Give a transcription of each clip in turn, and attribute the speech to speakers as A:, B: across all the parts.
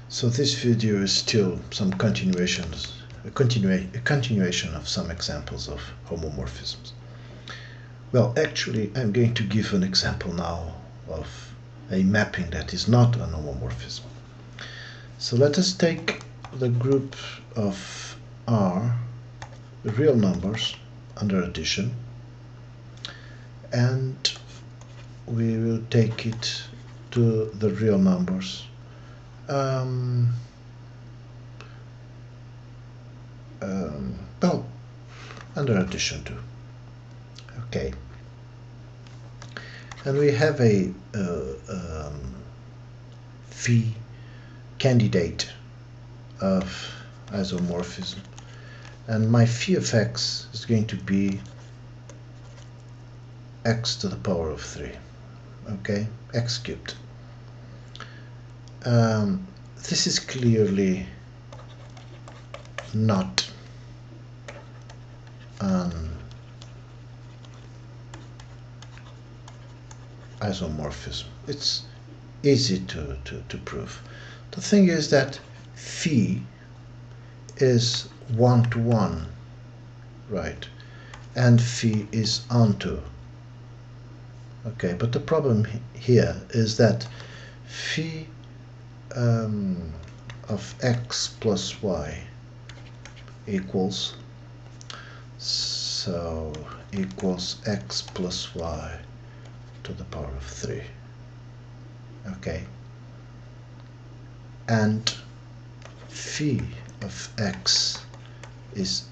A: So this video is still some continuations, a continuation of some examples of homomorphisms. Well, actually, I'm going to give an example now of a mapping that is not an homomorphism. So let us take the group of R, the real numbers under addition, and we will take it to the real numbers well, under addition to. Okay, and we have a phi candidate of isomorphism, and my phi of x is going to be x to the power of 3. Okay, x cubed. This is clearly not an isomorphism. It's easy to prove. The thing is that phi is 1 to 1, right? And phi is onto. Okay, but the problem here is that phi of x plus y equals x plus y to the power of 3. Okay, and phi of x is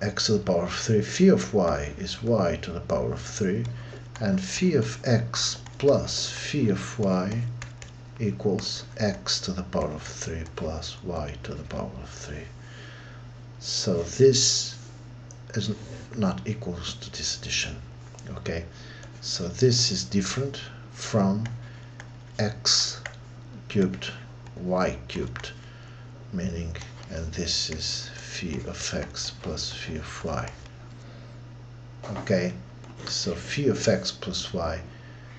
A: x to the power of 3. Phi of y is y to the power of 3, and phi of x plus phi of y equals x to the power of 3 plus y to the power of 3. So this is not equals to this addition. Okay, so this is different from x cubed y cubed, meaning, and this is phi of x plus phi of y. Okay, so phi of x plus y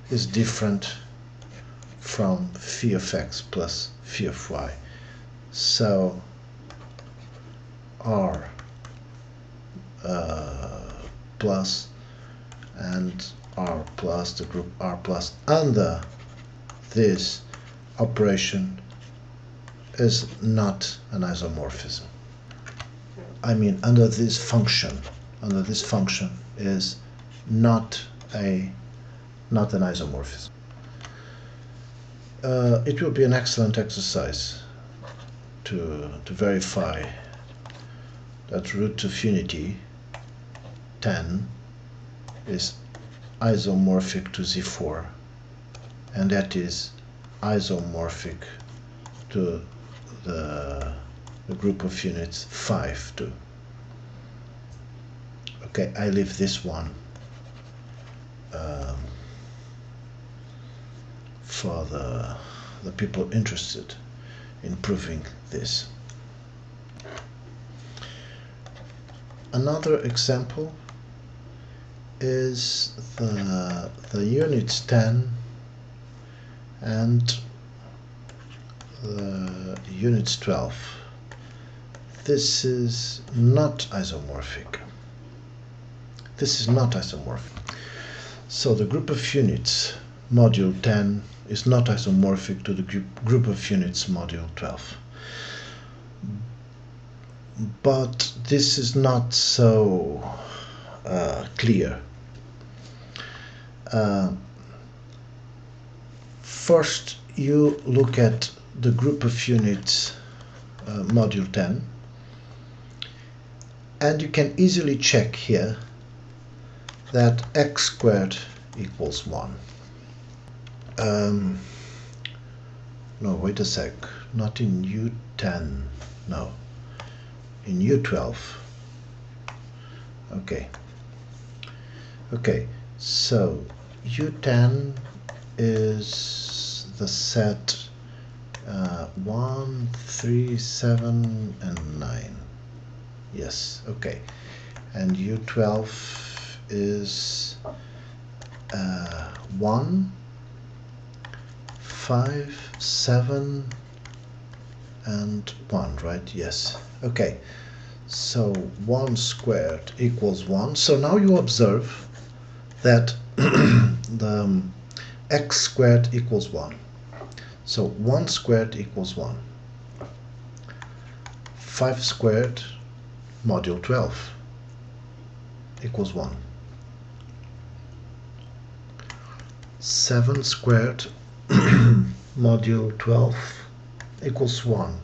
A: is different from phi of x plus phi of y. So R plus and R plus, the group R plus under this operation is not an isomorphism. I mean, under this function is not an isomorphism. It will be an excellent exercise to verify that root of unity 10 is isomorphic to Z4, and that is isomorphic to the group of units 5 too. Okay, I leave this one for the people interested in proving this. Another example is the units 10 and the units 12. This is not isomorphic. This is not isomorphic. So the group of units module 10 is not isomorphic to the group of units module 12. But this is not so clear. First, you look at the group of units module 10, and you can easily check here that x squared equals 1. No, wait a sec, not in U10, no, in U12. Okay, so U10 is the set 1, 3, 7, and 9. Yes, okay. And U12 is 1, 5, 7, and 1, right? Yes. Okay. So 1 squared equals 1. So now you observe that the x squared equals 1. So 1 squared equals 1. 5 squared modulo 12 equals 1. 7 squared modulo 12 equals 1.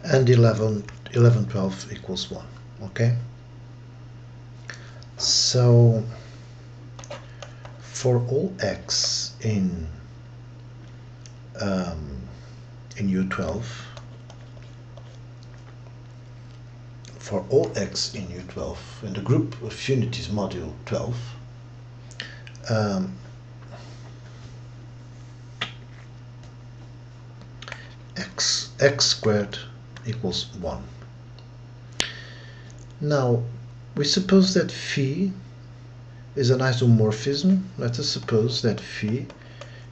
A: And 11, 12 equals 1. Okay? So for all x in U12, for all x in U12, in the group of unities modulo 12, x squared equals 1. Now, we suppose that phi is an isomorphism. Let us suppose that phi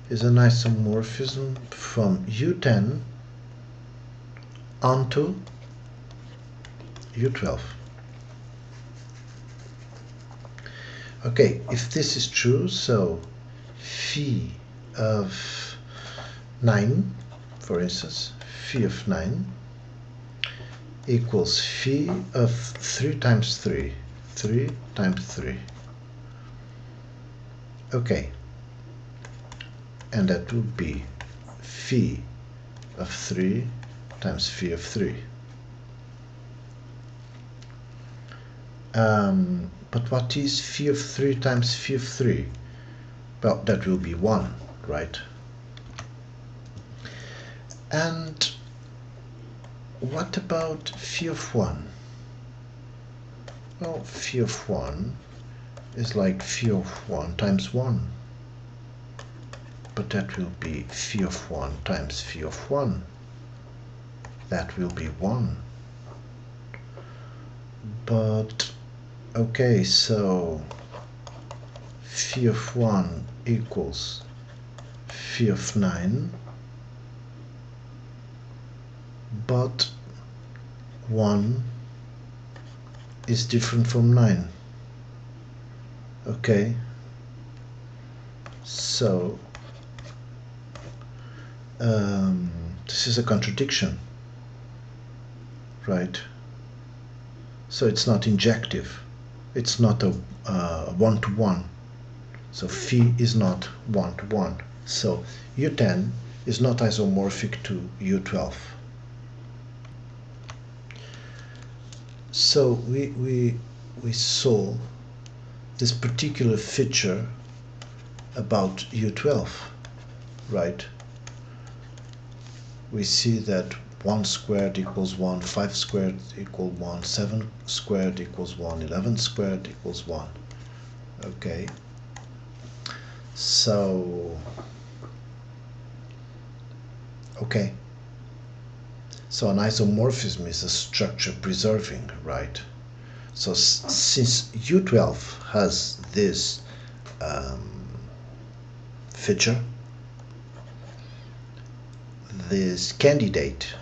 A: is an isomorphism from U10 onto U12. Okay, if this is true, so phi of 9, for instance, phi of 9 equals phi of 3 times 3. 3 times 3. Okay, and that would be phi of 3 times phi of 3. But what is phi of 3 times phi of 3? Well, that will be 1, right? And what about phi of 1? Well, phi of 1 is like phi of 1 times 1. But that will be phi of 1 times phi of 1. That will be 1. But, okay, so phi of 1 equals phi of 9. But 1 is different from 9. Okay, so this is a contradiction, right? So it's not injective, it's not a one-to-one. So phi is not one-to-one. So U10 is not isomorphic to U12. So we saw this particular feature about U12, right? We see that 1 squared equals 1, 5 squared equals 1, 7 squared equals 1, 11 squared equals 1. Okay, so okay, so an isomorphism is a structure preserving, right? So since U12 has this feature, this candidate,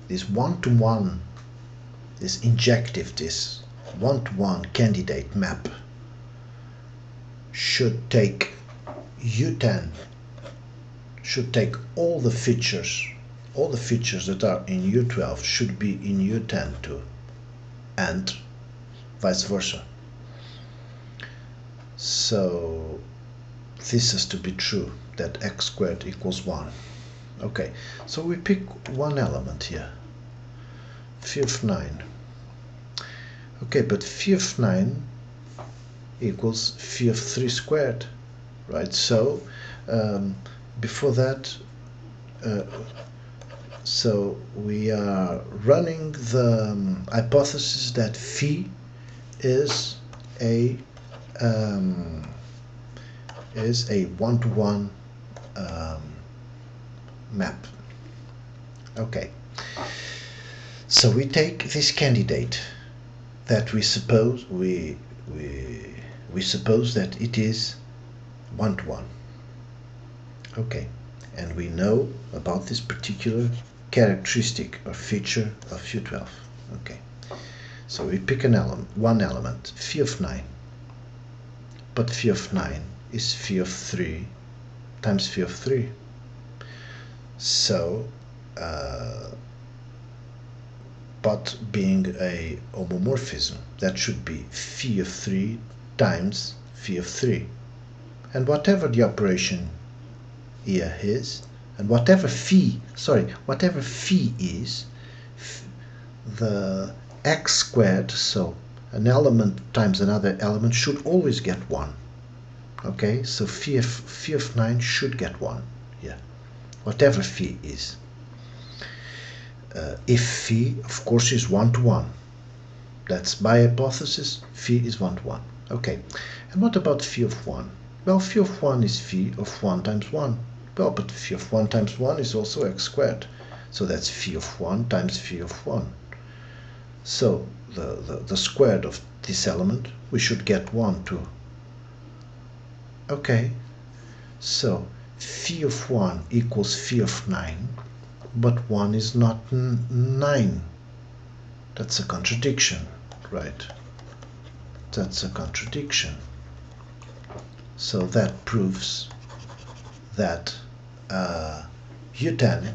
A: this one-to-one, this injective, this one-to-one candidate map should take U10, should take all the features that are in U12 should be in U10 too, and vice versa. So this has to be true, that x squared equals 1. Okay, so we pick one element here, phi of 9. Okay, but phi of 9 equals phi of 3 squared, right? So before that, so we are running the hypothesis that phi is a one-to-one map. Okay, so we take this candidate that we suppose we suppose that it is one-to-one. Okay, and we know about this particular characteristic or feature of U12. Okay, so we pick an element, one element, phi of 9, but phi of 9 is phi of 3 times phi of 3. So, but being a homomorphism, that should be phi of 3 times phi of 3. And whatever the operation here is, and whatever phi is, the x squared, so an element times another element, should always get 1. Okay, so phi of 9 should get 1 here, whatever phi is. If phi, of course, is 1 to 1. That's by hypothesis, phi is 1 to 1. Okay, and what about phi of 1? Well, phi of 1 is phi of 1 times 1. Well, but phi of 1 times 1 is also x squared. So that's phi of 1 times phi of 1. So the squared of this element, we should get 1 too. Okay, so phi of 1 equals phi of 9, but 1 is not 9. That's a contradiction, right? That's a contradiction. So that proves that U10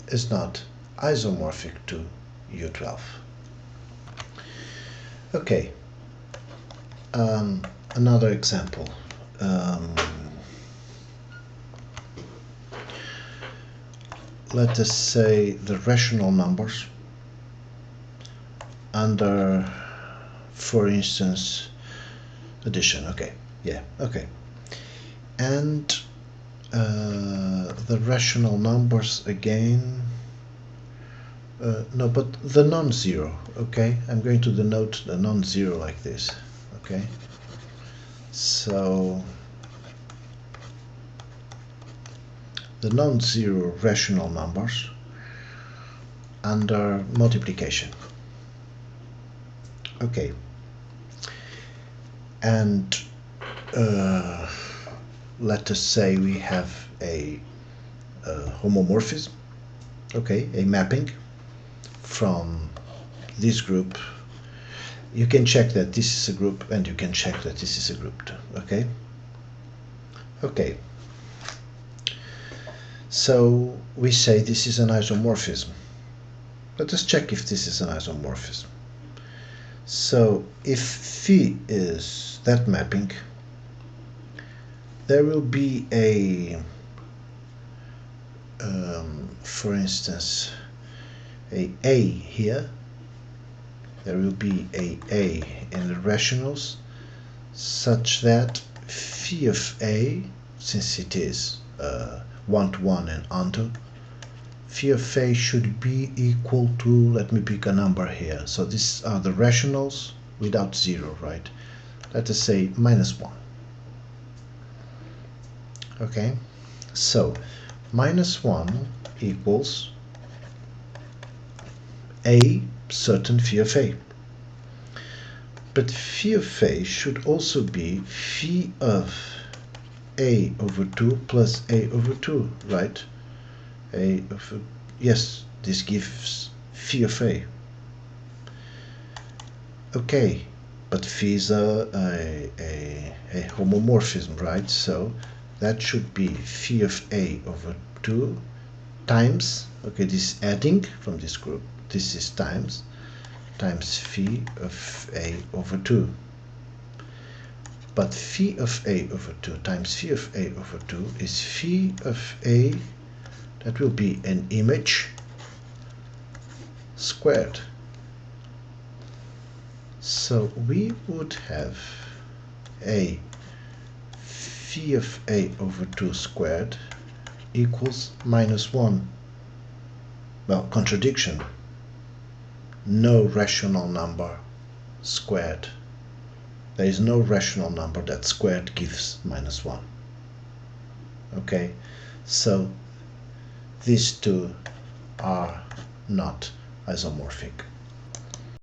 A: is not isomorphic to U12. Okay, another example. Let us say the rational numbers under, for instance, addition. Okay, yeah, okay. And the rational numbers again, no, but the non-zero. Okay, I'm going to denote the non-zero like this. Okay, so the non-zero rational numbers under multiplication. Okay, and let us say we have a homomorphism, okay, a mapping from this group. You can check that this is a group, and you can check that this is a group too, okay? Okay, so we say this is an isomorphism. Let us check if this is an isomorphism. So if phi is that mapping, there will be a, for instance, a here. There will be a in the rationals, such that phi of a, since it is 1 to 1 and onto, phi of a should be equal to, let me pick a number here. So these are the rationals without 0, right? Let us say -1. Okay, so -1 equals a certain phi of a. But phi of a should also be phi of a over 2 plus a over 2, right? A over, yes, this gives phi of a. Okay, but phi is a homomorphism, right? So that should be phi of a over 2 times, okay, this is adding from this group, this is times phi of a over 2. But phi of a over 2 times phi of a over 2 is phi of a, that will be an image squared. So we would have a phi of a over 2 squared equals -1. Well, contradiction. No rational number squared. There is no rational number that squared gives -1. Okay, so these two are not isomorphic.